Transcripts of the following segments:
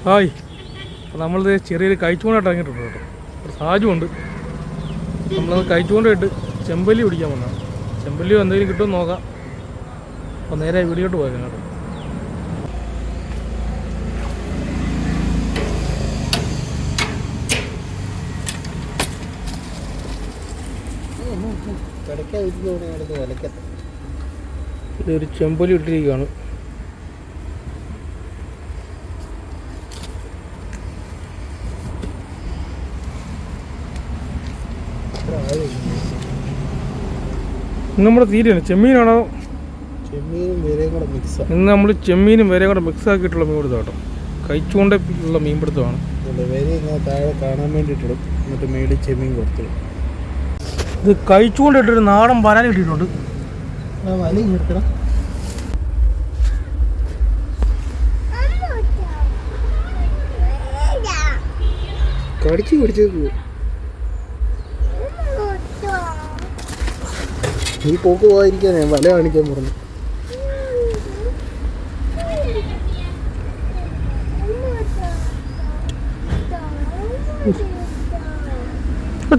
Hi, അപ്പോൾ നമ്മളിത് ചെറിയൊരു കഴിച്ചുകൊണ്ടായിട്ട് ഇറങ്ങിയിട്ടുണ്ട് കേട്ടോ. ഒരു സാജുണ്ട്. നമ്മളത് കഴിച്ചുകൊണ്ടിട്ട് ചെമ്പല്ലി പിടിക്കാൻ വന്നതാണ്. ചെമ്പല്ലി എന്തെങ്കിലും കിട്ടുമെന്ന് നോക്കാം. അപ്പോൾ നേരെ വീഡിയോട്ട് പോയേക്കാം കേട്ടോ. ഇതൊരു ചെമ്പല്ലി ഇട്ടിരിക്കുകയാണ്. നമ്മുടെ തീരെയാണ് ചെമ്മീനാണോ? ചെമ്മീനും വേരയും കൂടെ മിക്സ്. ഇന്ന് നമ്മൾ ചെമ്മീനും വേരയും കൂടെ മിക്സ് ആക്കിയിട്ടുള്ള മീൻ പിടുത്തം കേട്ടോ. കഴിച്ചുകൊണ്ടുള്ള മീൻ പിടുത്തമാണ്. വേര ഇങ്ങനെ താഴെ കാണാൻ വേണ്ടിയിട്ടിടും, എന്നിട്ട് മേടിൽ ചെമ്മീൻ കൊടുത്തിടും. ഇത് കഴിച്ചുകൊണ്ടിട്ടൊരു നാടൻ വരാൻ കിട്ടിയിട്ടുണ്ട്. വല എടുക്കണം. കടിച്ചു പിടിച്ചേക്ക് ഈ പോക്ക് പോകാതിരിക്കാനേ വല കാണിക്കാൻ പറഞ്ഞു.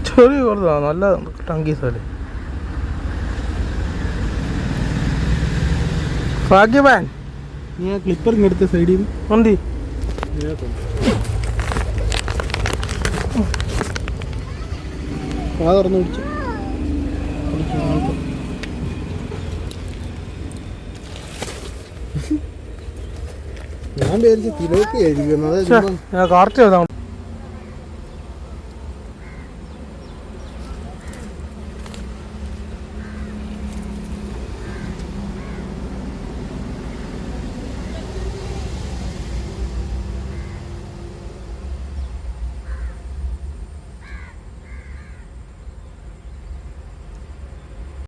ചെറിയ കുറച്ചാണ് നല്ല ടങ്കീസല്ലേ. ഭാഗ്യവാൻ നീ ആ ക്ലിപ്പർ എടുത്ത സൈഡിൽ ഉണ്ട്. ആ തുറന്നു പിടിച്ചു. ഞാൻ വിചാരിച്ചു തിലോപ്പി ആയിരിക്കും. കറക്റ്റ് ചെയ്താൽ